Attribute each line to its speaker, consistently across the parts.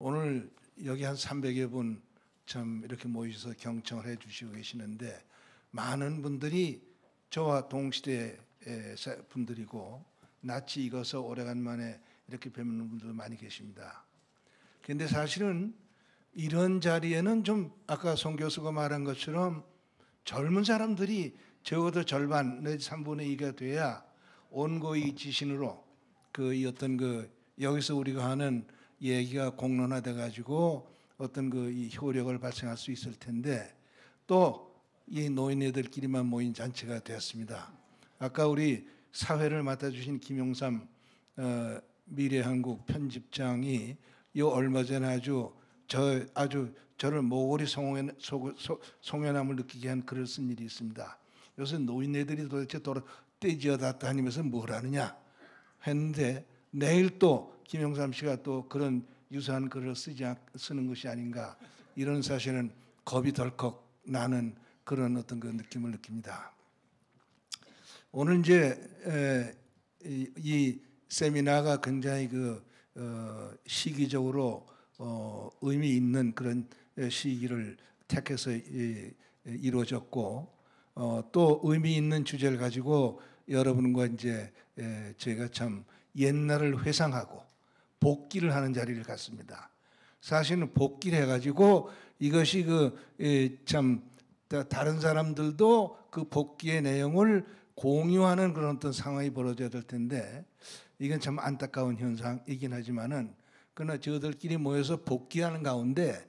Speaker 1: 오늘 여기 한 300여 분 참 이렇게 모이셔서 경청을 해 주시고 계시는데 많은 분들이 저와 동시대 분들이고 낯이 익어서 오래간만에 이렇게 뵙는 분들 많이 계십니다. 그런데 사실은 이런 자리에는 좀 아까 송 교수가 말한 것처럼 젊은 사람들이 적어도 절반 내지 3분의 2가 돼야 온고이 지신으로 이 어떤 여기서 우리가 하는 얘기가 공론화돼 가지고 어떤 이 효력을 발생할 수 있을 텐데 또 이 노인네들끼리만 모인 잔치가 되었습니다. 아까 우리 사회를 맡아주신 김용삼 미래한국 편집장이 이 얼마 전에 아주 저를 모골이 송연함을 느끼게 한 글을 쓴 일이 있습니다. 요새 노인네들이 도대체 떼지어다 다니면서 뭘 하느냐 했는데 내일 또 김용삼 씨가 또 그런 유사한 글을 쓰는 것이 아닌가 이런 사실은 겁이 덜컥 나는 그런 어떤 그 느낌을 느낍니다. 오늘 이제 이 세미나가 굉장히 시기적으로 의미 있는 그런 시기를 택해서 이루어졌고 또 의미 있는 주제를 가지고 여러분과 이제 저희가 참 옛날을 회상하고 복기를 하는 자리를 갖습니다. 사실은 복기를 해가지고 이것이 참 다른 사람들도 그 복기의 내용을 공유하는 그런 어떤 상황이 벌어져야 될 텐데 이건 참 안타까운 현상이긴 하지만은 그러나 저들끼리 모여서 복기하는 가운데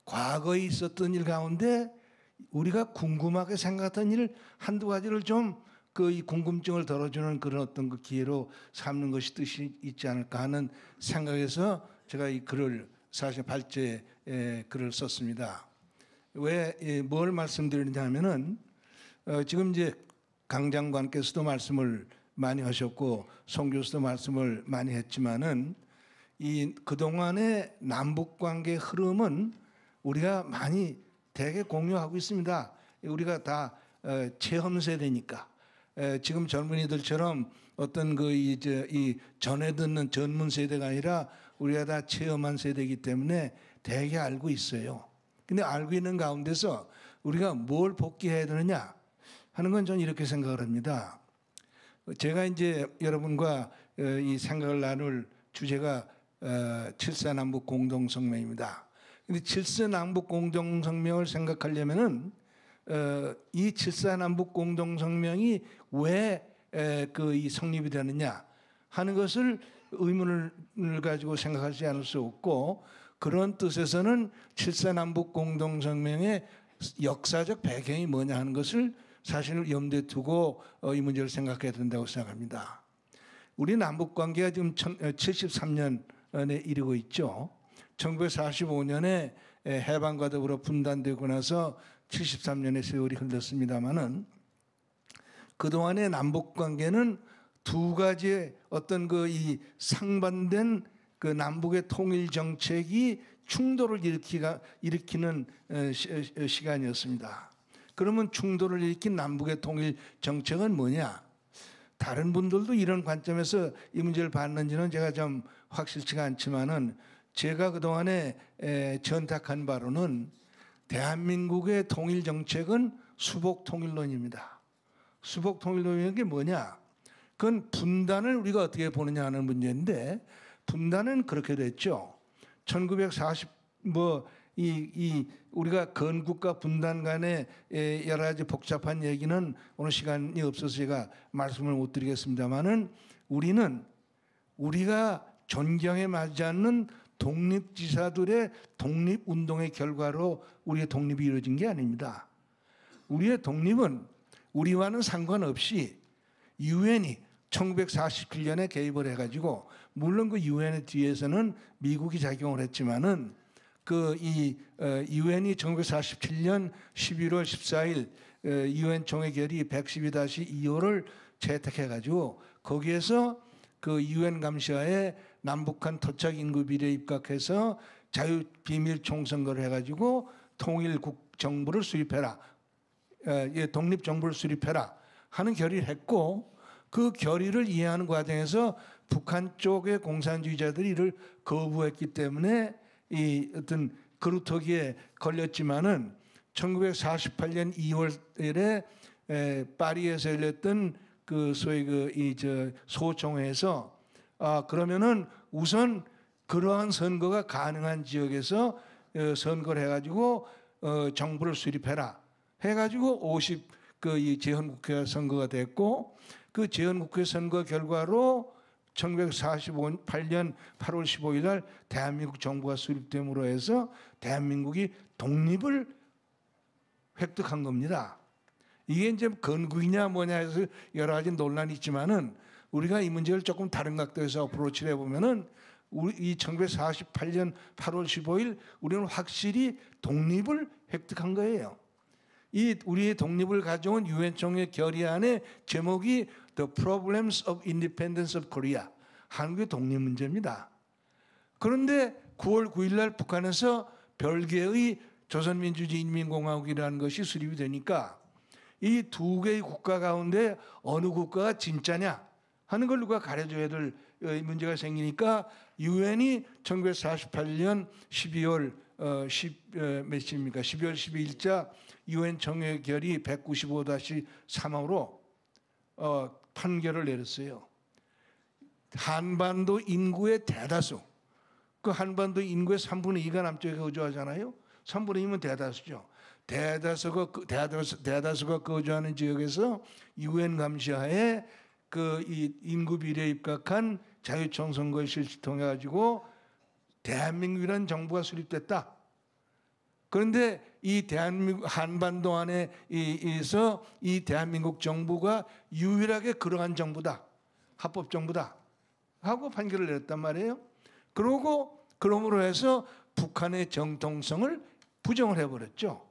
Speaker 1: 과거에 있었던 일 가운데 우리가 궁금하게 생각했던 일 한두 가지를 좀 이 궁금증을 덜어주는 그런 어떤 그 기회로 삼는 것이 뜻이 있지 않을까 하는 생각에서 제가 이 글을 사실 발제에 글을 썼습니다. 왜 뭘 말씀드리냐 하면은 지금 이제 강 장관께서도 말씀을 많이 하셨고 송 교수도 말씀을 많이 했지만은 이 그동안의 남북 관계 흐름은 우리가 많이 대개 공유하고 있습니다. 우리가 다 체험 세대니까 지금 젊은이들처럼 어떤 이 전해 듣는 전문 세대가 아니라 우리가 다 체험한 세대이기 때문에 대개 알고 있어요. 근데 알고 있는 가운데서 우리가 뭘 복귀해야 되느냐 하는 건 저는 이렇게 생각을 합니다. 제가 이제 여러분과 이 생각을 나눌 주제가 7사 남북 공동성명입니다. 근데 7사 남북 공동성명을 생각하려면은 이 7사 남북 공동성명이 왜 이 성립이 되느냐 하는 것을 의문을 가지고 생각하지 않을 수 없고 그런 뜻에서는 7사 남북 공동성명의 역사적 배경이 뭐냐 하는 것을 사실 염두에 두고 이 문제를 생각해야 된다고 생각합니다. 우리 남북 관계가 지금 73년에 이르고 있죠. 1945년에 해방과 더불어 분단되고 나서 73년의 세월이 흘렀습니다마는 그동안의 남북 관계는 두 가지의 어떤 이 상반된 남북의 통일 정책이 충돌을 일으키는 시간이었습니다. 그러면 충돌을 일으킨 남북의 통일 정책은 뭐냐? 다른 분들도 이런 관점에서 이 문제를 봤는지는 제가 좀 확실치가 않지만은 제가 그동안에 전탁한 바로는 대한민국의 통일 정책은 수복 통일론입니다. 수복 통일론이라는 게 뭐냐? 그건 분단을 우리가 어떻게 보느냐 하는 문제인데 분단은 그렇게 됐죠. 1940 우리가 건국과 분단 간의 여러 가지 복잡한 얘기는 오늘 시간이 없어서 제가 말씀을 못 드리겠습니다만은 우리가 존경에 맞지 않는 독립지사들의 독립운동의 결과로 우리의 독립이 이루어진 게 아닙니다. 우리의 독립은 우리와는 상관없이 유엔이 1947년에 개입을 해가지고 물론 그 유엔의 뒤에서는 미국이 작용을 했지만은 유엔이 1947년 11월 14일 유엔 총회 결의 112-2호를 채택해가지고 거기에서 그 유엔 감시하에 남북한 토착 인구 비례에 입각해서 자유 비밀 총선거를 해가지고 통일국 정부를 수립해라, 독립 정부를 수립해라 하는 결의를 했고 그 결의를 이해하는 과정에서 북한 쪽의 공산주의자들이 이를 거부했기 때문에 이 어떤 그루터기에 걸렸지만은 1948년 2월에 파리에서 열렸던 그 소위 그 소총회에서 그러면은 우선 그러한 선거가 가능한 지역에서 선거를 해가지고 정부를 수립해라 해가지고 50이 재헌국회 선거가 됐고 그 재헌국회 선거 결과로 1948년 8월 15일 날 대한민국 정부가 수립됨으로 해서 대한민국이 독립을 획득한 겁니다. 이게 이제 건국이냐 뭐냐 해서 여러 가지 논란이 있지만은 우리가 이 문제를 조금 다른 각도에서 어프로치를 해보면은 이 1948년 8월 15일 우리는 확실히 독립을 획득한 거예요. 이 우리의 독립을 가져온 유엔 총회 결의안의 제목이 The Problems of Independence of Korea, 한국의 독립 문제입니다. 그런데 9월 9일 날 북한에서 별개의 조선민주주의인민공화국이라는 것이 수립이 되니까 이 두 개의 국가 가운데 어느 국가가 진짜냐 하는 걸 누가 가려줘야 될 문제가 생기니까 유엔이 1948년 12월 12월 12일자 유엔 총회 결의 195-3호로 판결을 내렸어요. 한반도 인구의 대다수, 그 한반도 인구의 3분의 2가 남쪽에 거주하잖아요. 3분의 2면 대다수죠. 대다수가 거주하는 지역에서 유엔 감시하에 그 이 인구 비례에 입각한 자유총 선거를 실시 통해 가지고 대한민국이라는 정부가 수립됐다. 그런데 이 대한민국 한반도 안에서 이 대한민국 정부가 유일하게 그러한 정부다, 합법 정부다 하고 판결을 내렸단 말이에요. 그러므로 해서 북한의 정통성을 부정을 해버렸죠.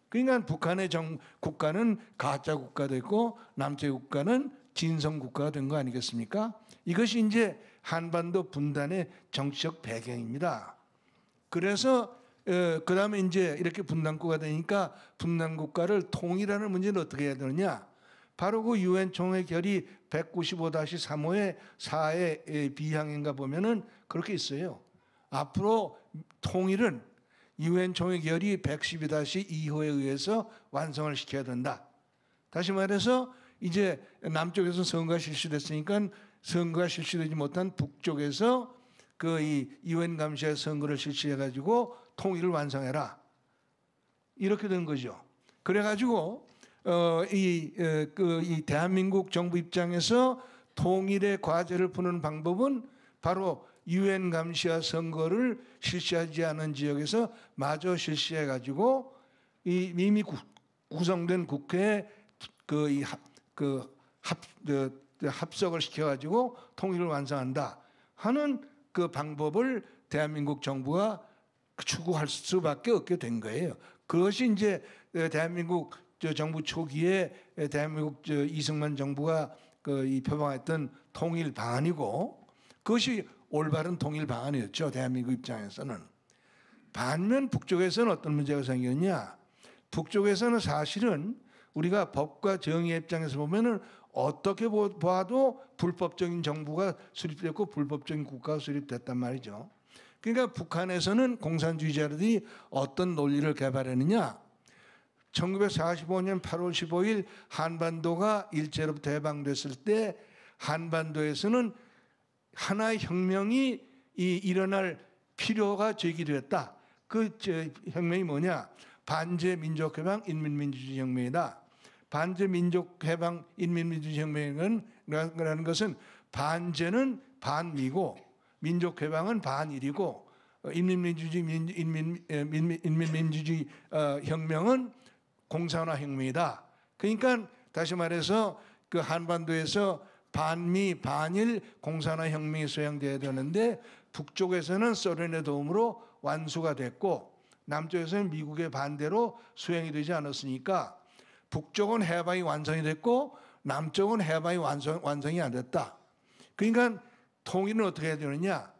Speaker 1: 그러니까 북한의 국가는 가짜 국가 됐고 남쪽의 국가는 진성 국가가 된 거 아니겠습니까? 이것이 이제 한반도 분단의 정치적 배경입니다. 그래서 그 다음에 이제 이렇게 분단국가 되니까 분단국가를 통일하는 문제는 어떻게 해야 되느냐? 바로 그 유엔 총회 결의 195-3호의 4의 비항인가 보면은 그렇게 있어요. 앞으로 통일은 유엔 총회 결의 112-2호에 의해서 완성을 시켜야 된다. 다시 말해서 이제 남쪽에서 선거가 실시됐으니까 선거가 실시되지 못한 북쪽에서 그 이 유엔 감시의 선거를 실시해 가지고 통일을 완성해라. 이렇게 된 거죠. 그래 가지고 이 대한민국 정부 입장에서 통일의 과제를 푸는 방법은 바로 유엔 감시와 선거를 실시하지 않은 지역에서 마저 실시해 가지고 이미 구성된 국회에 합석을 시켜 가지고 통일을 완성한다 하는 그 방법을 대한민국 정부가 추구할 수밖에 없게 된 거예요. 그것이 이제 대한민국 정부 초기에 대한민국 이승만 정부가 표방했던 통일 방안이고 그것이 올바른 통일 방안이었죠. 대한민국 입장에서는. 반면 북쪽에서는 어떤 문제가 생겼냐? 북쪽에서는 사실은 우리가 법과 정의의 입장에서 보면은 어떻게 봐도 불법적인 정부가 수립됐고 불법적인 국가가 수립됐단 말이죠. 그러니까 북한에서는 공산주의자들이 어떤 논리를 개발했느냐? 1945년 8월 15일 한반도가 일제로부터 해방됐을 때 한반도에서는 하나의 혁명이 일어날 필요가 제기되었다. 그 혁명이 뭐냐? 반제민족해방 인민민주주의혁명이다. 반제민족해방 인민민주주의혁명이라는 것은 반제는 반미고 민족해방은 반일이고 인민민주주의 혁명은 공산화혁명이다. 그러니까 다시 말해서 그 한반도에서 반미 반일 공산화혁명이 수행돼야 되는데 북쪽에서는 소련의 도움으로 완수가 됐고 남쪽에서는 미국의 반대로 수행이 되지 않았으니까 북쪽은 해방이 완성이 됐고 남쪽은 해방이 완성이 안 됐다. 그러니까 통일은 어떻게 해야 되느냐?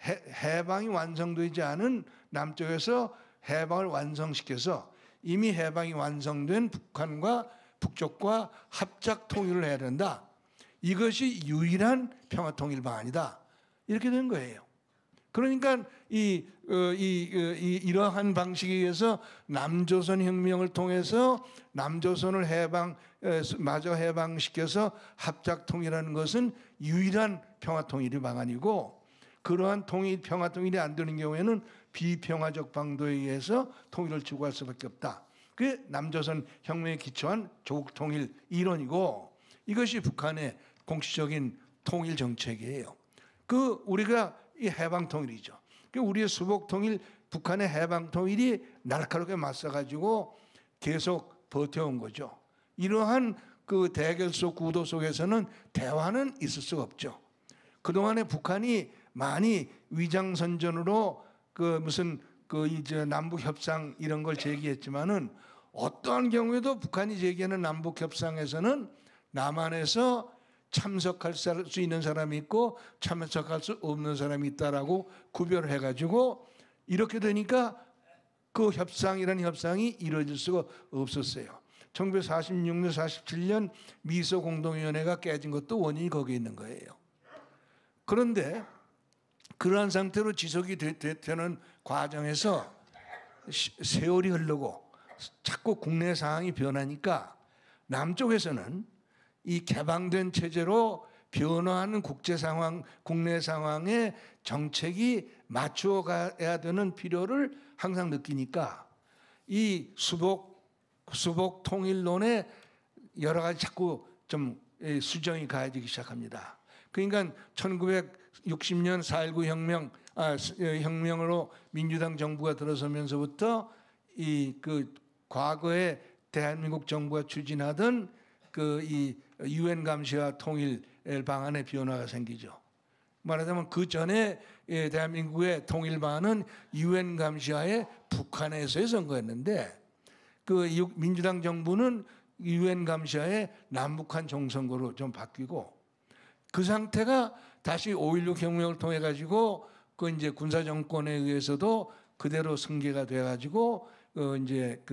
Speaker 1: 해방이 완성되지 않은 남쪽에서 해방을 완성시켜서 이미 해방이 완성된 북한과 북쪽과 합작 통일을 해야 된다. 이것이 유일한 평화통일 방안이다. 이렇게 된 거예요. 그러니까 이러한 방식에 의해서 남조선 혁명을 통해서 남조선을 마저 해방시켜서 합작통일하는 것은 유일한 평화통일의 방안이고, 그러한 평화통일이 안 되는 경우에는 비평화적 방도에 의해서 통일을 추구할 수밖에 없다. 그게 남조선 혁명에 기초한 조국통일 이론이고, 이것이 북한의 공식적인 통일 정책이에요. 우리가 이 해방통일이죠. 우리의 수복통일, 북한의 해방통일이 날카롭게 맞서가지고 계속 버텨온 거죠. 이러한 그 대결 속 구도 속에서는 대화는 있을 수가 없죠. 그동안에 북한이 많이 위장선전으로 이제 남북 협상 이런 걸 제기했지만은, 어떠한 경우에도 북한이 제기하는 남북 협상에서는 남한에서 참석할 수 있는 사람이 있고 참석할 수 없는 사람이 있다라고 구별을 해가지고, 이렇게 되니까 그 협상이라는 협상이 이루어질 수가 없었어요. 1946년, 47년 미소 공동위원회가 깨진 것도 원인이 거기에 있는 거예요. 그런데 그러한 상태로 지속이 되는 과정에서 세월이 흐르고 자꾸 국내 상황이 변하니까 남쪽에서는 이 개방된 체제로 변화하는 국내 상황에 정책이 맞추어 가야 되는 필요를 항상 느끼니까 이 수복 통일론에 여러 가지 자꾸 좀 수정이 가해지기 시작합니다. 그러니까 1960년 4.19 혁명으로 민주당 정부가 들어서면서부터 과거에 대한민국 정부가 추진하던 이 유엔 감시와 통일 방안의 변화가 생기죠. 말하자면 그 전에 대한민국의 통일 방안은 유엔 감시하에 북한에서의 선거였는데, 민주당 정부는 유엔 감시하에 남북한 종선거로 좀 바뀌고, 그 상태가 다시 5.16 혁명을 통해 가지고 이제 군사 정권에 의해서도 그대로 승계가 돼 가지고 이제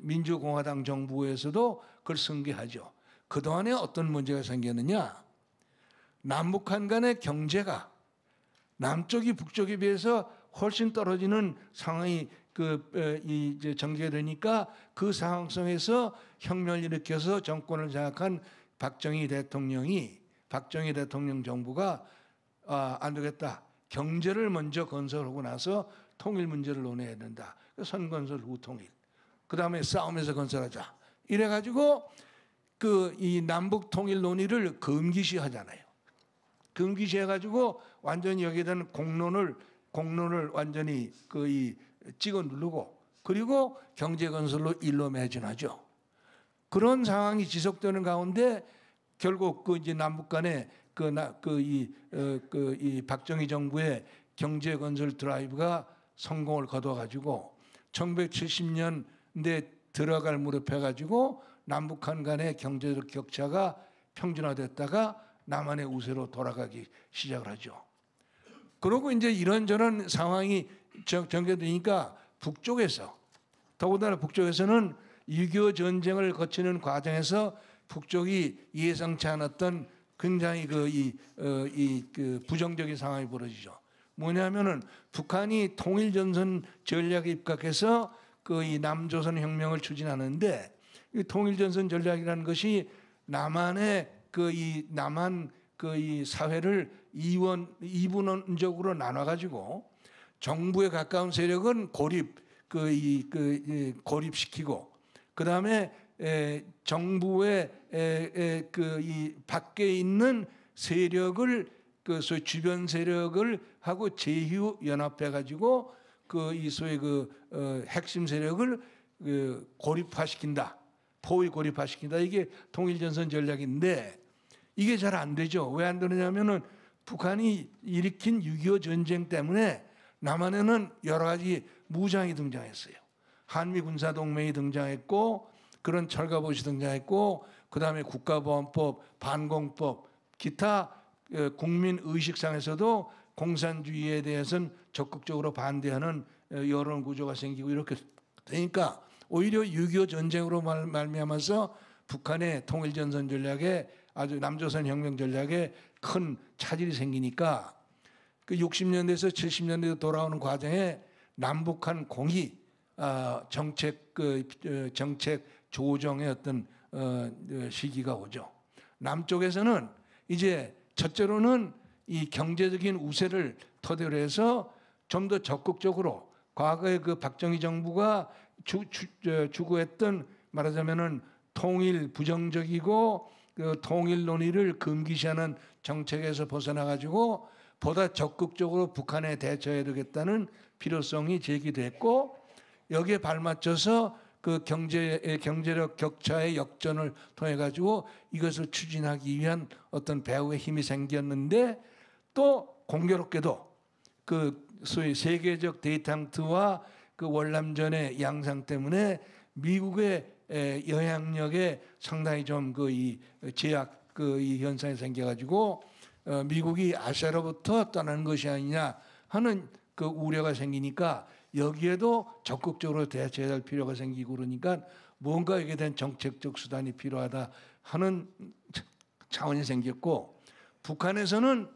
Speaker 1: 민주공화당 정부에서도 그걸 승계하죠. 그동안에 어떤 문제가 생겼느냐? 남북한 간의 경제가 남쪽이 북쪽에 비해서 훨씬 떨어지는 상황이 이제 전개되니까, 그 상황 속에서 혁명을 일으켜서 정권을 장악한 박정희 대통령 정부가 안 되겠다. 경제를 먼저 건설하고 나서 통일 문제를 논해야 된다. 선건설 후 통일. 그 다음에 싸움에서 건설하자. 이래가지고 이 남북 통일 논의를 금기시하잖아요. 금기시해가지고 완전히 여기에 대한 공론을 완전히 찍어 누르고, 그리고 경제 건설로 일로 매진하죠. 그런 상황이 지속되는 가운데 결국 이제 남북 간의 이 박정희 정부의 경제 건설 드라이브가 성공을 거둬가지고 1970년대 들어갈 무렵해가지고 남북한 간의 경제적 격차가 평준화됐다가 남한의 우세로 돌아가기 시작을 하죠. 그러고 이제 이런저런 상황이 전개되니까 북쪽에서, 더군다나 북쪽에서는 6.25 전쟁을 거치는 과정에서 북쪽이 예상치 않았던 굉장히 부정적인 상황이 벌어지죠. 뭐냐면은 북한이 통일전선 전략에 입각해서 이 남조선 혁명을 추진하는데, 이 통일전선 전략이라는 것이 남한의 남한 이 사회를 이분원적으로 나눠가지고 정부에 가까운 세력은 고립시키고, 그 다음에 정부의 이 밖에 있는 세력을 소위 주변 세력을 하고 제휴 연합해 가지고 이 소위 핵심 세력을 고립화시킨다. 포위 고립화시킨다. 이게 통일전선 전략인데, 이게 잘 안 되죠. 왜 안 되느냐면은 북한이 일으킨 6.25 전쟁 때문에 남한에는 여러 가지 무장이 등장했어요. 한미 군사동맹이 등장했고, 그런 철갑옷이 등장했고, 그 다음에 국가보안법, 반공법, 기타 국민 의식상에서도 공산주의에 대해서는 적극적으로 반대하는 여론 구조가 생기고, 이렇게 되니까 오히려 6.25 전쟁으로 말미암아서 북한의 통일전선 전략에, 아주 남조선 혁명 전략에 큰 차질이 생기니까 그 60년대에서 70년대 돌아오는 과정에 남북한 공히 정책 조정의 어떤 시기가 오죠. 남쪽에서는 이제 첫째로는 이 경제적인 우세를 토대로 해서 좀 더 적극적으로 과거에 그 박정희 정부가 추구했던 말하자면은 통일 부정적이고 그 통일 논의를 금기시하는 정책에서 벗어나 가지고 보다 적극적으로 북한에 대처해야 되겠다는 필요성이 제기됐고, 여기에 발맞춰서 그 경제력 격차의 역전을 통해 가지고 이것을 추진하기 위한 어떤 배후의 힘이 생겼는데, 또 공교롭게도 그 소위 세계적 데이탕트와 그 월남전의 양상 때문에 미국의 영향력에 상당히 좀 그 이 제약 그 이 현상이 생겨가지고 미국이 아시아로부터 떠나는 것이 아니냐 하는 그 우려가 생기니까 여기에도 적극적으로 대처해야 할 필요가 생기고, 그러니까 뭔가 여기에 대한 정책적 수단이 필요하다 하는 차원이 생겼고, 북한에서는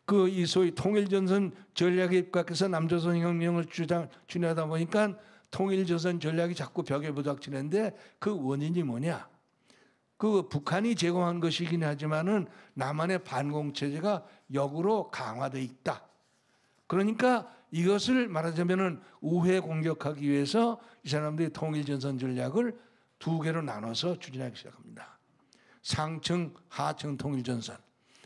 Speaker 1: 그 이 소위 통일전선 전략에 입각해서 남조선 혁명을 주장하다 보니까 통일조선 전략이 자꾸 벽에 부닥치는데, 그 원인이 뭐냐? 그 북한이 제공한 것이긴 하지만은 남한의 반공체제가 역으로 강화되어 있다. 그러니까 이것을 말하자면은 우회 공격하기 위해서 이 사람들이 통일전선 전략을 두 개로 나눠서 추진하기 시작합니다. 상층, 하층 통일전선.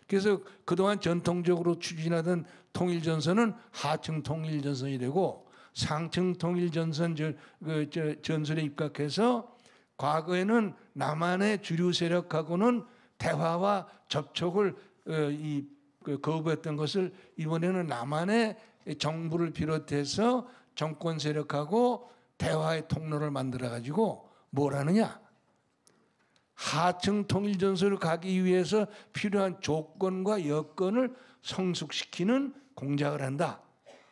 Speaker 1: 그래서 그동안 전통적으로 추진하던 통일전선은 하층 통일전선이 되고, 상층 통일전선 전선에 입각해서 과거에는 남한의 주류 세력하고는 대화와 접촉을 거부했던 것을 이번에는 남한의 정부를 비롯해서 정권 세력하고 대화의 통로를 만들어 가지고 뭘 하느냐? 하층 통일전선으로 가기 위해서 필요한 조건과 여건을 성숙시키는 공작을 한다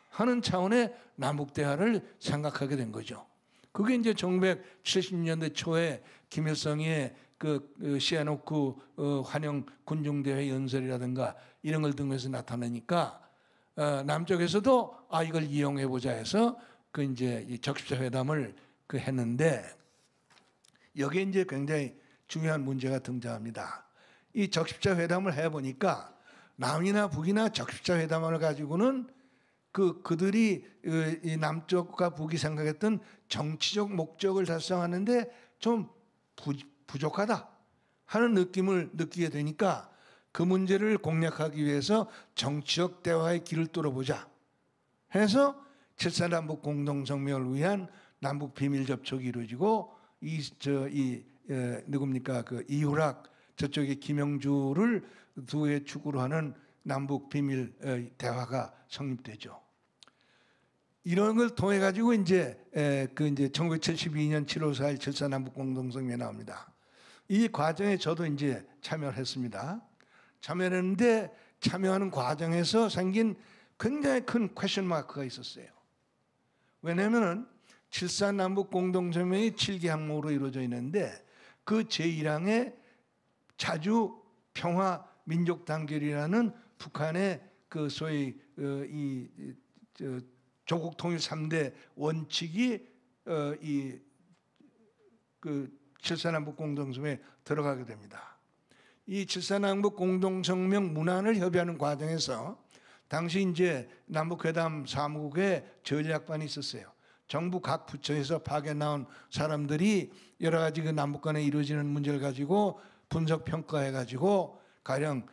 Speaker 1: 하는 차원의 남북 대화를 생각하게 된 거죠. 그게 이제 1970년대 초에 김일성의 그 시아노크 환영 군중대회 연설이라든가 이런 걸 등에서 나타나니까 남쪽에서도 이걸 이용해 보자 해서 그 이제 이 적십자 회담을 그 했는데, 여기에 이제 굉장히 중요한 문제가 등장합니다. 이 적십자 회담을 해 보니까 남이나 북이나 적십자 회담을 가지고는 그들이 이 남쪽과 북이 생각했던 정치적 목적을 달성하는데 좀 부족하다 하는 느낌을 느끼게 되니까, 그 문제를 공략하기 위해서 정치적 대화의 길을 뚫어보자 해서 7.4 남북 공동성명을 위한 남북 비밀 접촉이 이루어지고, 누굽니까 그 이후락 저쪽에 김영주를 두에 축으로 하는 남북 비밀 대화가 성립되죠. 이런 걸 통해 가지고 이제 1972년 7월 4일 7.4 남북 공동성명이 나옵니다. 이 과정에 저도 이제 참여를 했습니다. 참여했는데 참여하는 과정에서 생긴 굉장히 큰 퀘스천 마크가 있었어요. 왜냐하면 7.4 남북 공동성명이 7개 항목으로 이루어져 있는데, 그 제1항에 자주 평화 민족 단결이라는 북한의 그 소위 조국 통일 3대 원칙이 그 7.4 남북 공동성명에 들어가게 됩니다. 이 7.4 남북 공동성명 문안을 협의하는 과정에서 당시 이제 남북회담 사무국에 전략반이 있었어요. 정부 각 부처에서 파견 나온 사람들이 여러 가지 그 남북 간에 이루어지는 문제를 가지고 분석 평가해 가지고 가령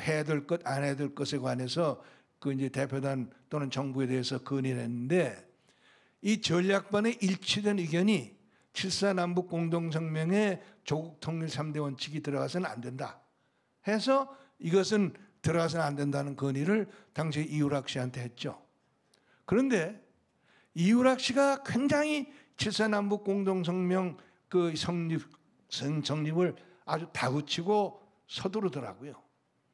Speaker 1: 해야 될 것, 안 해야 될 것에 관해서 그 이제 대표단 또는 정부에 대해서 건의를 했는데, 이 전략반의 일치된 의견이 7.4 남북 공동성명에 조국 통일 3대 원칙이 들어가서는 안 된다 해서 이것은 들어가서는 안 된다는 건의를 당시 이우락 씨한테 했죠. 그런데 이우락 씨가 굉장히 7.4 남북 공동성명 그 성립을 아주 다그치고 서두르더라고요.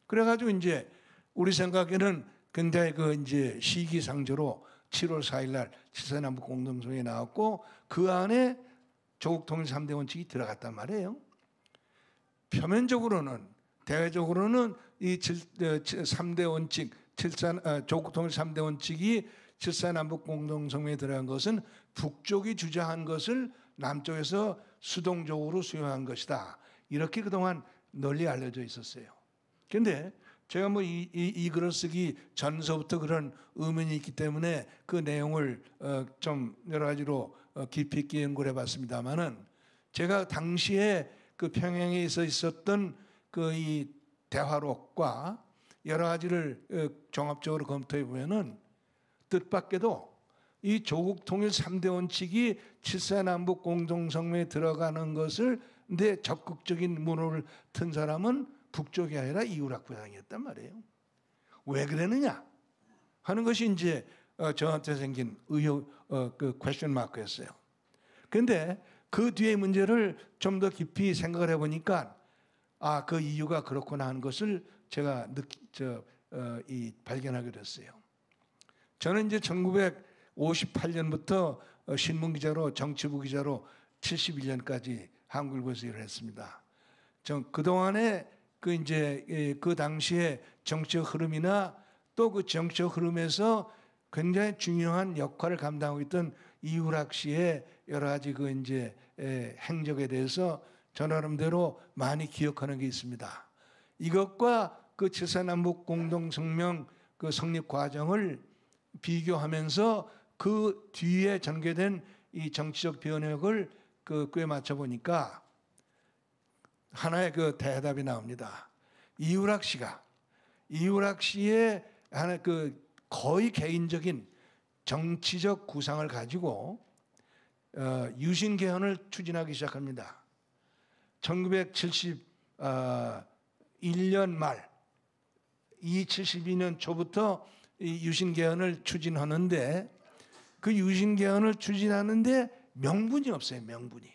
Speaker 1: 그래가지고 이제 우리 생각에는 굉장히 그 이제 시기상조로 7월 4일 날 7.4 남북 공동성명이 나왔고, 그 안에 조국 통일 3대 원칙이 들어갔단 말이에요. 표면적으로는, 대외적으로는 이 3대 원칙, 조국 통일 3대 원칙이 7사 남북 공동성명에 들어간 것은 북쪽이 주장한 것을 남쪽에서 수동적으로 수용한 것이다. 이렇게 그동안 널리 알려져 있었어요. 그런데 제가 뭐 이 글을 쓰기 전서부터 그런 의문이 있기 때문에 그 내용을 좀 여러 가지로 깊이 있게 연구를 해봤습니다만은, 제가 당시에 그 평양에 있었던 그 이 대화록과 여러 가지를 종합적으로 검토해 보면은 뜻밖에도 이 조국 통일 3대 원칙이 7사 남북 공동성명에 들어가는 것을 내 적극적인 문호를 튼 사람은 북쪽이 아니라 이우락 부장이었단 말이에요. 왜 그러느냐 하는 것이 이제 저한테 생긴 의혹, 그 퀘스천 마크였어요. 그런데 그 뒤에 문제를 좀 더 깊이 생각을 해보니까 그 이유가 그렇구나 하는 것을 제가 발견하게 됐어요. 저는 이제 1958년부터 신문기자로, 정치부 기자로 71년까지 한국일보에서 일을 했습니다. 그동안에 그 당시에 정치적 흐름이나 또 그 정치적 흐름에서 굉장히 중요한 역할을 감당하고 있던 이우락 씨의 여러 가지 행적에 대해서 저 나름대로 많이 기억하는 게 있습니다. 이것과 그 7사 남북 공동성명 그 성립 과정을 비교하면서 그 뒤에 전개된 이 정치적 변혁을 꽤 맞춰 보니까 하나의 그 대답이 나옵니다. 이우락 씨의 하나 거의 개인적인 정치적 구상을 가지고 유신 개헌을 추진하기 시작합니다. 1971년 말, 72년 초부터 이 유신 개헌을 추진하는데, 그 유신 개헌을 추진하는데 명분이 없어요. 명분이.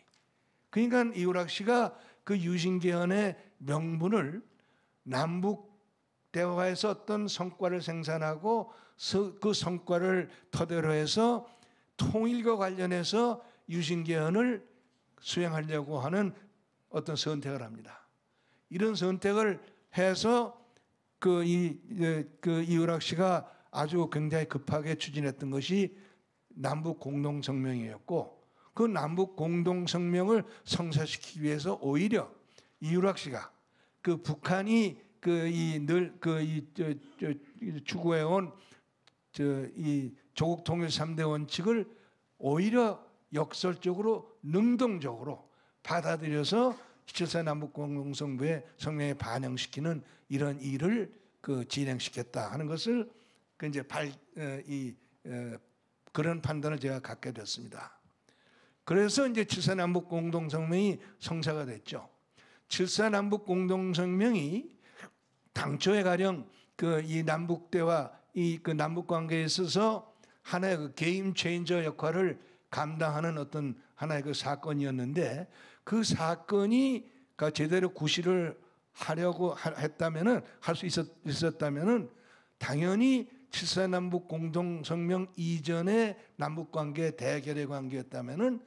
Speaker 1: 그러니까 이우락 씨가 그 유신 개헌의 명분을 남북 대화에서 어떤 성과를 생산하고 그 성과를 토대로 해서 통일과 관련해서 유신 개헌을 수행하려고 하는 어떤 선택을 합니다. 이런 선택을 해서 이우락 씨가 아주 굉장히 급하게 추진했던 것이 남북 공동성명이었고, 그 남북 공동성명을 성사시키기 위해서 오히려 이우락 씨가 그 북한이 추구해온 이 조국 통일 3대 원칙을 오히려 역설적으로 능동적으로 받아들여서 7사 남북 공동성명에 반영시키는 이런 일을 진행시켰다 하는 것을 그런 판단을 제가 갖게 됐습니다. 그래서 이제 7사 남북 공동성명이 성사가 됐죠. 7사 남북 공동성명이 당초에 가령 이 남북 대화, 그 남북 관계에 있어서 하나의 그 게임 체인저 역할을 감당하는 어떤 하나의 그 사건이었는데, 그 사건이 제대로 구실을 하려고 했다면은, 할 수 있었다면은 당연히 7사 남북 공동성명 이전의 남북 관계, 대결의 관계였다면은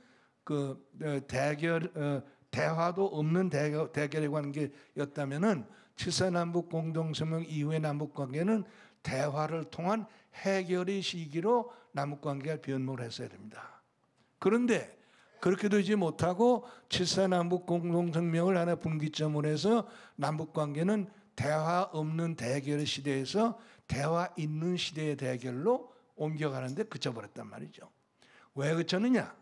Speaker 1: 대화도 없는 대결의 관계였다면은 7사 남북 공동성명 이후의 남북 관계는 대화를 통한 해결의 시기로 남북 관계가 변모를 했어야 됩니다. 그런데 그렇게 되지 못하고 7사 남북 공동성명을 하나 분기점으로 해서 남북 관계는 대화 없는 대결의 시대에서 대화 있는 시대의 대결로 옮겨가는데 그쳐버렸단 말이죠. 왜 그쳤느냐?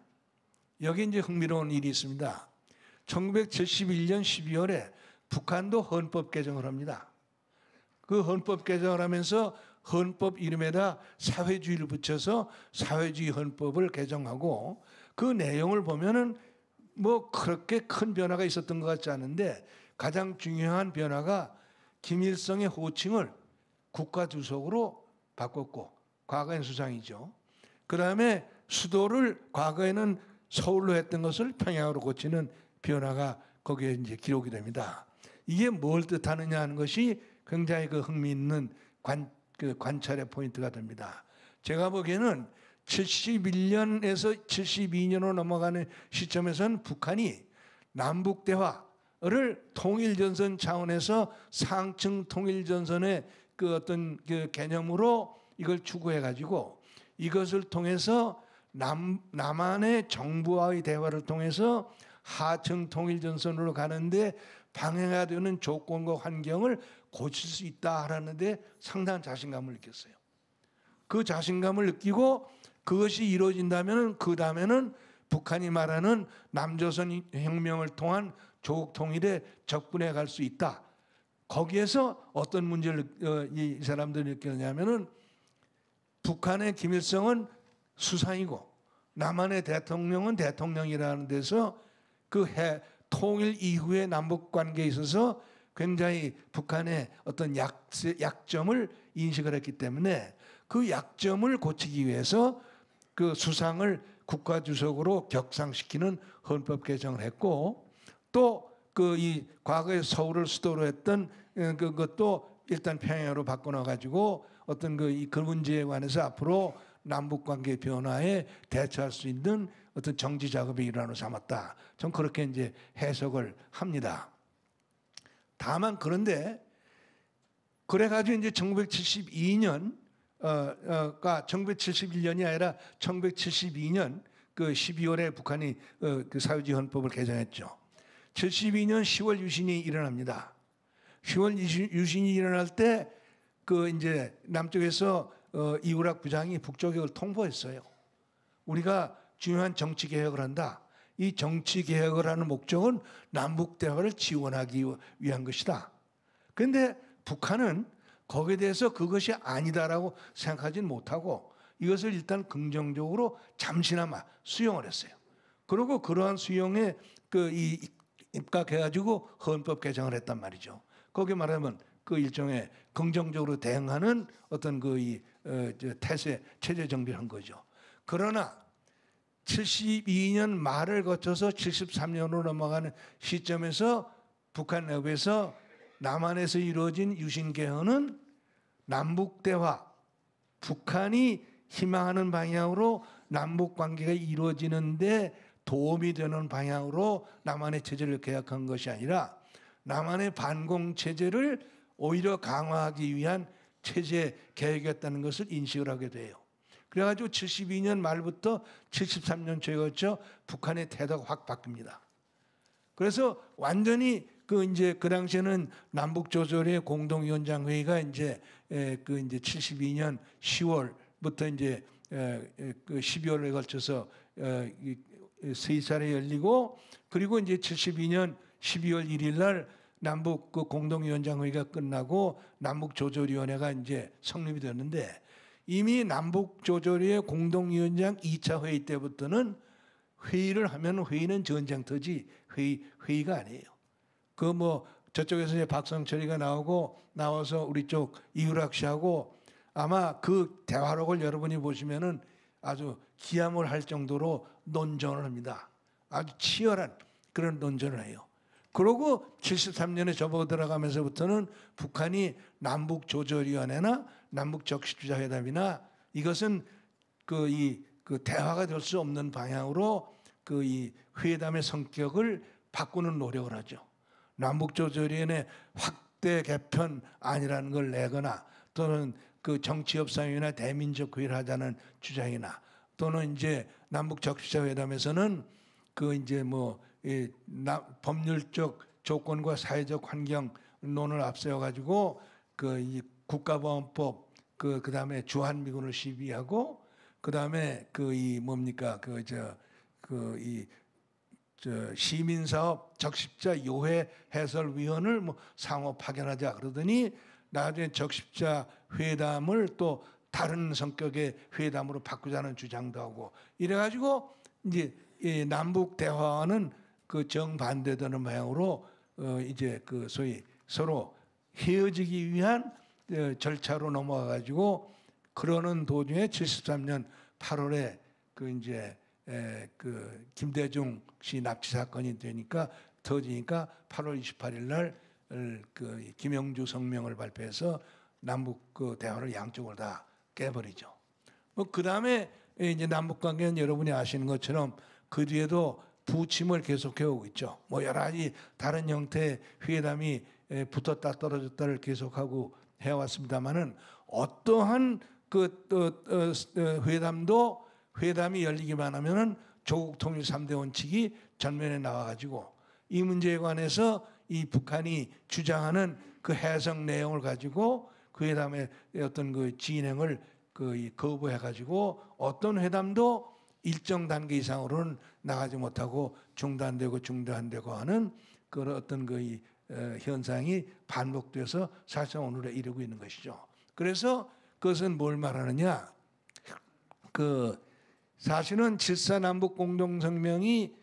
Speaker 1: 여기 이제 흥미로운 일이 있습니다. 1971년 12월에 북한도 헌법 개정을 합니다. 그 헌법 개정을 하면서 헌법 이름에다 사회주의를 붙여서 사회주의 헌법을 개정하고, 그 내용을 보면은 뭐 그렇게 큰 변화가 있었던 것 같지 않은데, 가장 중요한 변화가 김일성의 호칭을 국가주석으로 바꿨고, 과거엔 수상이죠. 그 다음에 수도를 과거에는 서울로 했던 것을 평양으로 고치는 변화가 거기에 이제 기록이 됩니다. 이게 뭘 뜻하느냐 하는 것이 굉장히 흥미있는 관찰의 포인트가 됩니다. 제가 보기에는 71년에서 72년으로 넘어가는 시점에서는 북한이 남북 대화를 통일전선 차원에서 상층 통일전선의 그 어떤 그 개념으로 이걸 추구해 가지고 이것을 통해서 남한의 정부와의 대화를 통해서 하청 통일 전선으로 가는데 방해가 되는 조건과 환경을 고칠 수 있다라는데 상당한 자신감을 느꼈어요. 그 자신감을 느끼고 그것이 이루어진다면 그 다음에는 북한이 말하는 남조선 혁명을 통한 조국 통일에 접근해 갈 수 있다. 거기에서 어떤 문제를 이 사람들이 느꼈냐면은 북한의 김일성은 수상이고 남한의 대통령은 대통령이라는 데서 그 통일 이후의 남북 관계에 있어서 굉장히 북한의 어떤 약점을 인식을 했기 때문에 그 약점을 고치기 위해서 그 수상을 국가주석으로 격상시키는 헌법 개정을 했고 또 그 이 과거에 서울을 수도로 했던 그것도 일단 평양으로 바꿔놔 가지고 어떤 그 문제에 관해서 앞으로 남북 관계 변화에 대처할 수 있는 어떤 정지 작업의 일환으로 삼았다. 전 그렇게 이제 해석을 합니다. 다만 그런데 그래가지고 이제 1972년 가 1971년이 아니라 1972년 그 12월에 북한이 그 사회주의 헌법을 개정했죠. 72년 10월 유신이 일어납니다. 10월 유신이 일어날 때 그 이제 남쪽에서 이우락 부장이 북쪽에 통보했어요. 우리가 중요한 정치 개혁을 한다. 이 정치 개혁을 하는 목적은 남북 대화를 지원하기 위한 것이다. 그런데 북한은 거기에 대해서 그것이 아니다라고 생각하지는 못하고 이것을 일단 긍정적으로 잠시나마 수용을 했어요. 그리고 그러한 수용에 입각해가지고 헌법 개정을 했단 말이죠. 거기 말하면 그 일종의 긍정적으로 대응하는 어떤 태세 체제 정비를 한 거죠. 그러나 72년 말을 거쳐서 73년으로 넘어가는 시점에서 북한 내부에서 남한에서 이루어진 유신 개헌은 남북 대화, 북한이 희망하는 방향으로 남북 관계가 이루어지는데 도움이 되는 방향으로 남한의 체제를 개혁한 것이 아니라 남한의 반공 체제를 오히려 강화하기 위한 체제 개혁이었다는 것을 인식을 하게 돼요. 그래가지고 72년 말부터 73년 초에 걸쳐 북한의 태도가 확 바뀝니다. 그래서 완전히 그 당시에는 남북 조절의 공동위원장 회의가 이제 72년 10월부터 이제 그 12월에 걸쳐서 세 차례 열리고 그리고 이제 72년 12월 1일 날 남북 그 공동위원장 회의가 끝나고 남북 조절위원회가 이제 성립이 됐는데 이미 남북 조절위의 공동위원장 2차 회의 때부터는 회의를 하면 회의는 전쟁터지 회의가 아니에요. 그 저쪽에서 이제 박성철이가 나와서 우리 쪽 이우락 씨하고 아마 그 대화록을 여러분이 보시면은 아주 기함을 할 정도로 논전을 합니다. 아주 치열한 그런 논전을 해요. 그러고 73년에 접어 들어가면서부터는 북한이 남북조절위원회나 남북적십자회담이나 이것은 그 대화가 될 수 없는 방향으로 이 회담의 성격을 바꾸는 노력을 하죠. 남북조절위원회 확대 개편 아니라는 걸 내거나 또는 그 정치협상이나 대민족 회의를 하자는 주장이나 또는 이제 남북적십자회담에서는 법률적 조건과 사회적 환경론을 앞세워 가지고 이 국가보안법 그다음에 주한미군을 시비하고 그다음에 시민사업 적십자 요회 해설위원을 상호 파견하자 그러더니 나중에 적십자 회담을 또 다른 성격의 회담으로 바꾸자는 주장도 하고 이래가지고 이제 남북 대화는 그 정반대되는 방향으로 이제 소위 서로 헤어지기 위한 절차로 넘어가 가지고 그러는 도중에 73년 8월에 김대중 씨 납치 사건이 터지니까 8월 28일 날 김영주 성명을 발표해서 남북 대화를 양쪽을 다 깨버리죠. 그 다음에 이제 남북 관계는 여러분이 아시는 것처럼 그 뒤에도 부침을 계속해 오고 있죠. 여러 가지 다른 형태의 회담이 붙었다 떨어졌다를 계속하고 해왔습니다만은 어떠한 회담이 열리기만 하면은 조국 통일 3대 원칙이 전면에 나와가지고 이 문제에 관해서 이 북한이 주장하는 그 해석 내용을 가지고 그 회담의 어떤 그 진행을 거부해가지고 어떤 회담도 일정 단계 이상으로는 나가지 못하고 중단되고 하는 그런 어떤 그 현상이 반복돼서 사실상 오늘에 이르고 있는 것이죠. 그래서 그것은 뭘 말하느냐? 사실은 7.4남북 공동성명이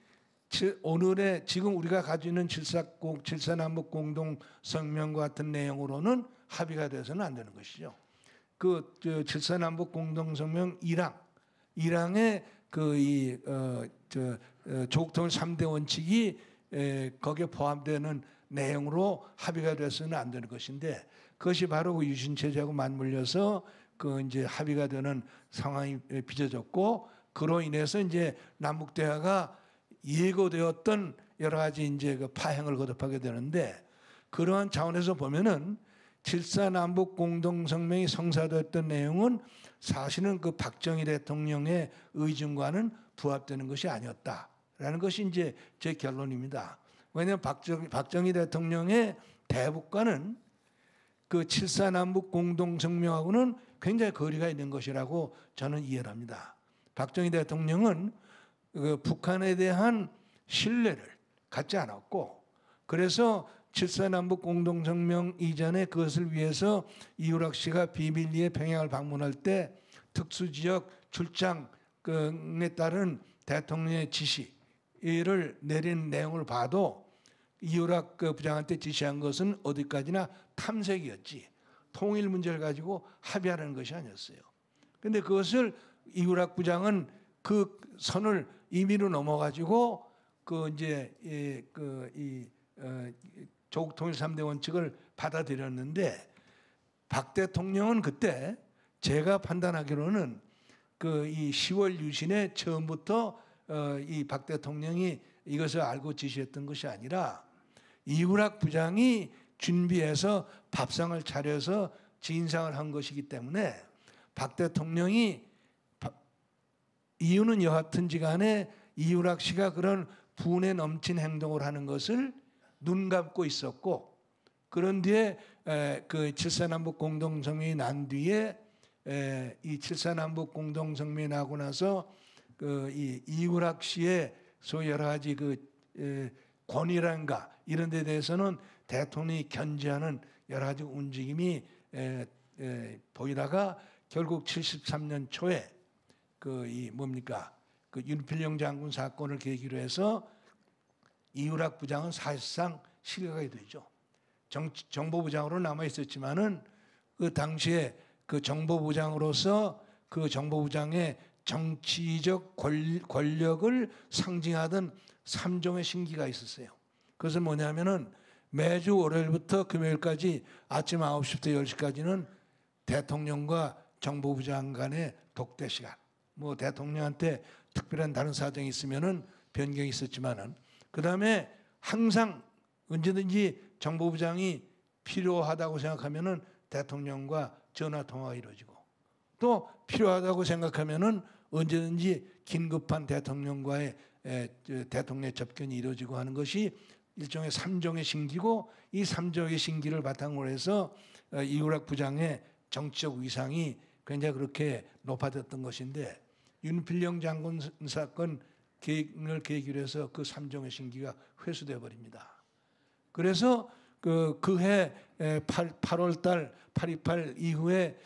Speaker 1: 오늘의 지금 우리가 가지고 있는 7.4남북 공동성명과 같은 내용으로는 합의가 돼서는 안 되는 것이죠. 7.4남북 공동성명 1항에 조국 통일 3대 원칙이 거기에 포함되는 내용으로 합의가 돼서는 안 되는 것인데 그것이 바로 그 유신 체제하고 맞물려서 이제 합의가 되는 상황이 빚어졌고 그로 인해서 이제 남북 대화가 예고되었던 여러 가지 이제 그 파행을 거듭하게 되는데 그러한 차원에서 보면은 7.4남북 공동성명이 성사됐던 내용은 사실은 그 박정희 대통령의 의중과는 부합되는 것이 아니었다라는 것이 이제 제 결론입니다. 왜냐하면 박정희 대통령의 대북과는 그 7.4남북 공동성명하고는 굉장히 거리가 있는 것이라고 저는 이해를 합니다. 박정희 대통령은 그 북한에 대한 신뢰를 갖지 않았고 그래서 7.4남북 공동성명 이전에 그것을 위해서 이우락 씨가 비밀리에 평양을 방문할 때 특수지역 출장에 따른 대통령의 지시를 내린 내용을 봐도 이우락 부장한테 지시한 것은 어디까지나 탐색이었지 통일 문제를 가지고 합의하라는 것이 아니었어요. 그런데 그것을 이우락 부장은 그 선을 임의로 넘어가지고 조국 통일 3대 원칙을 받아들였는데 박 대통령은 그때 제가 판단하기로는 이 10월 유신에 처음부터 이 박 대통령이 이것을 알고 지시했던 것이 아니라 이우락 부장이 준비해서 밥상을 차려서 진상을 한 것이기 때문에 박 대통령이 이유는 여하튼지 간에 이우락 씨가 그런 분에 넘친 행동을 하는 것을 눈 감고 있었고 그런 뒤에 그 7.4남북 공동성명이 난 뒤에 이 7.4남북 공동성명이 나고 나서 이 이우락 씨의 소위 여러 가지 권위란가 이런 데 대해서는 대통령이 견제하는 여러 가지 움직임이 보이다가 결국 73년 초에 윤필용 장군 사건을 계기로 해서 이우락 부장은 사실상 실각이 되죠. 정보부장으로 남아 있었지만은 그 당시에 그 정보부장으로서 그 정보부장의 정치적 권력을 상징하던 3종의 신기가 있었어요. 그것은 뭐냐면은 매주 월요일부터 금요일까지 아침 9시부터 10시까지는 대통령과 정보부장 간의 독대 시간. 뭐 대통령한테 특별한 다른 사정이 있으면은 변경이 있었지만은 그다음에 항상 언제든지 정보부장이 필요하다고 생각하면은 대통령과 전화 통화가 이루어지고 또 필요하다고 생각하면은 언제든지 긴급한 대통령과의 대통령의 접견이 이루어지고 하는 것이 일종의 3종의 신기고 이 3종의 신기를 바탕으로 해서 이우락 부장의 정치적 위상이 굉장히 그렇게 높아졌던 것인데 윤필용 장군 사건을 계기로 해서 그 3종의 신기가 회수되어 버립니다. 그래서 그해 8월 달 8.28 이후에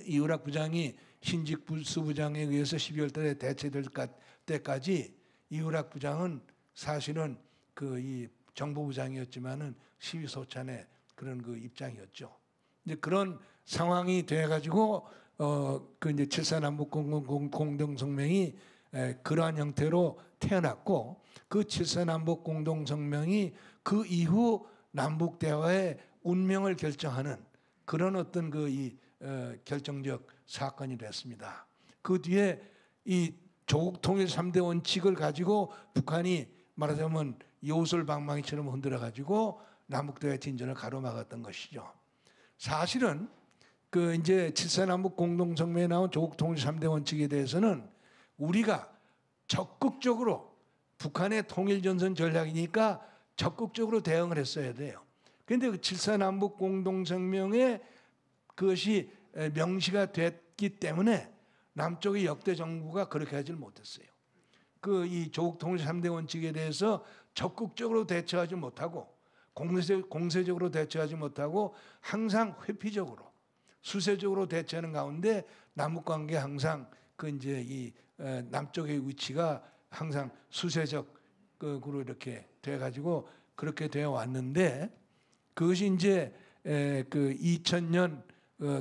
Speaker 1: 이우락 부장이 신직 부수부장에 의해서 12월 달에 대체될 때까지 이우락 부장은 사실은 이 정보부장이었지만은 시위 소찬의 그런 입장이었죠. 이제 그런 상황이 돼가지고 이제 7.4남북 공동성명이 그러한 형태로 태어났고 그 7.4남북 공동성명이 그 이후 남북 대화의 운명을 결정하는 그런 어떤 결정적 사건이 됐습니다. 그 뒤에 이 조국 통일 3대 원칙을 가지고 북한이 말하자면 요술방망이처럼 흔들어 가지고 남북 대화의 진전을 가로막았던 것이죠. 사실은 그 이제 7사 남북 공동성명에 나온 조국 통일 3대 원칙에 대해서는 우리가 적극적으로 북한의 통일전선 전략이니까 적극적으로 대응을 했어야 돼요. 그런데 그 7사 남북 공동성명에 그것이 명시가 됐기 때문에 남쪽의 역대 정부가 그렇게 하지를 못했어요. 그 이 조국 통일 3대 원칙에 대해서 적극적으로 대처하지 못하고 공세적으로 대처하지 못하고 항상 회피적으로 수세적으로 대처하는 가운데 남북 관계 항상 그 이제 이 남쪽의 위치가 항상 수세적으로 이렇게 돼 가지고 그렇게 되어 왔는데 그것이 이제 그 2000년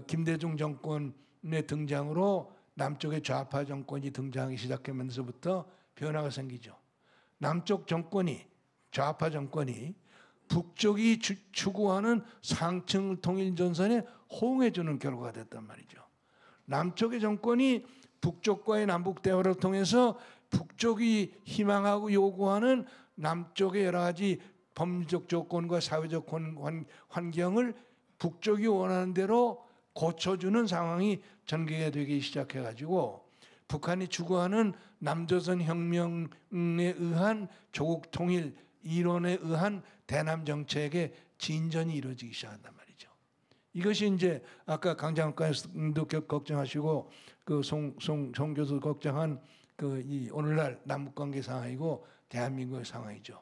Speaker 1: 김대중 정권의 등장으로 남쪽의 좌파 정권이 등장하기 시작하면서부터 변화가 생기죠. 남쪽 정권이 좌파 정권이 북쪽이 추구하는 상층 통일 전선에 호응해 주는 결과가 됐단 말이죠. 남쪽의 정권이 북쪽과의 남북 대화를 통해서 북쪽이 희망하고 요구하는 남쪽의 여러 가지 법률적 조건과 사회적 환경을 북쪽이 원하는 대로 고쳐주는 상황이 전개가 되기 시작해가지고 북한이 추구하는 남조선 혁명에 의한 조국 통일 이론에 의한 대남 정책의 진전이 이루어지기 시작한단 말이죠. 이것이 이제 아까 강장관님도 걱정하시고 그 송 교수 걱정한 그 이 오늘날 남북 관계 상황이고 대한민국의 상황이죠.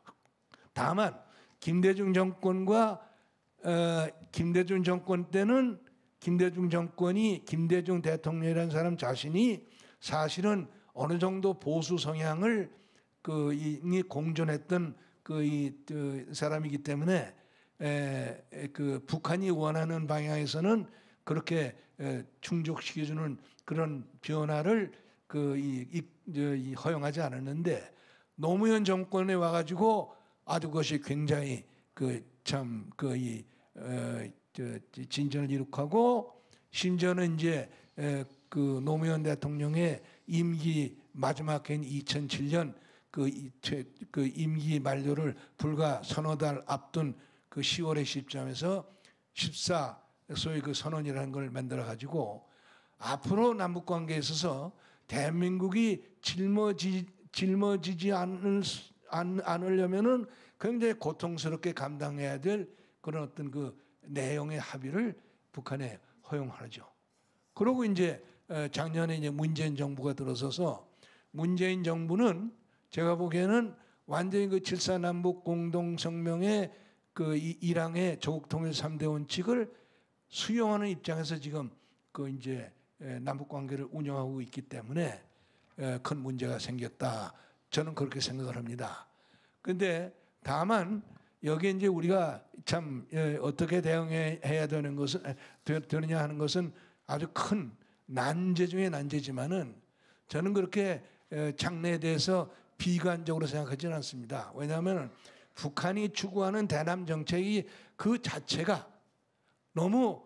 Speaker 1: 다만 김대중 정권과 김대중 정권 때는 김대중 정권이 김대중 대통령이라는 사람 자신이 사실은 어느 정도 보수 성향을 이 공존했던 그 사람이기 때문에 그 북한이 원하는 방향에서는 그렇게 충족시켜주는 그런 변화를 허용하지 않았는데 노무현 정권에 와가지고 아주 그것이 굉장히 진전을 이룩하고 심지어는 이제 그 노무현 대통령의 임기 마지막 해인 2007년 그 임기 만료를 불과 서너 달 앞둔 그 10월의 시점에서 14 소위 그 선언이라는 걸 만들어 가지고 앞으로 남북 관계에 있어서 대한민국이 짊어지지 않으려면은 굉장히 고통스럽게 감당해야 될 그런 어떤 그 내용의 합의를 북한에 허용하죠. 그리고 이제 작년에 이제 문재인 정부가 들어서서 문재인 정부는 제가 보기에는 완전히 그 7사 남북 공동성명의 그 1항의 조국 통일 3대 원칙을 수용하는 입장에서 지금 그 이제 남북 관계를 운영하고 있기 때문에 큰 문제가 생겼다. 저는 그렇게 생각을 합니다. 그런데 다만 여기에 이제 우리가 참 어떻게 대응해야 되느냐 하는 것은 아주 큰 난제 중에 난제지만은 저는 그렇게 장래에 대해서 비관적으로 생각하지는 않습니다. 왜냐하면 북한이 추구하는 대남 정책이 그 자체가 너무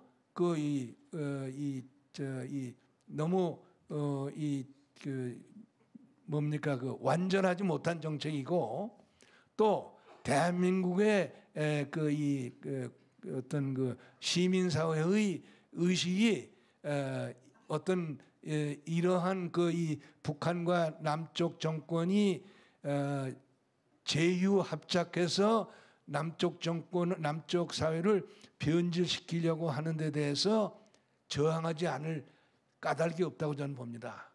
Speaker 1: 완전하지 못한 정책이고 또 대한민국의 어떤 그 시민사회의 의식이 어떤 이러한 이 북한과 남쪽 정권이 제휴합작해서 남쪽 사회를 변질시키려고 하는 데 대해서 저항하지 않을 까닭이 없다고 저는 봅니다.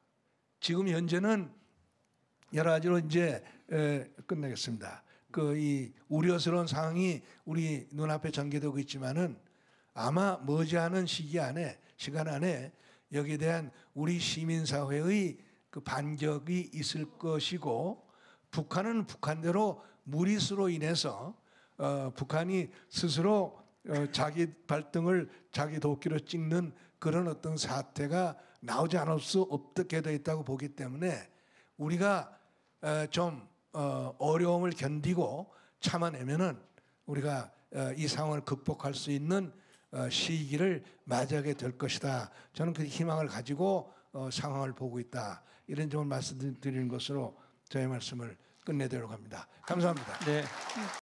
Speaker 1: 지금 현재는 여러 가지로 이제 끝내겠습니다. 이 우려스러운 상황이 우리 눈앞에 전개되고 있지만은 아마 머지않은 시간 안에 여기에 대한 우리 시민사회의 그 반격이 있을 것이고 북한은 북한대로 무리수로 인해서 북한이 스스로 자기 발등을 자기 도끼로 찍는 그런 어떤 사태가 나오지 않을 수 없게 되어 있다고 보기 때문에 우리가 좀 어려움을 견디고 참아내면은 우리가 이 상황을 극복할 수 있는 시기를 맞이하게 될 것이다. 저는 그 희망을 가지고 상황을 보고 있다. 이런 점을 말씀드리는 것으로 저의 말씀을 끝내도록 합니다. 감사합니다.
Speaker 2: 네.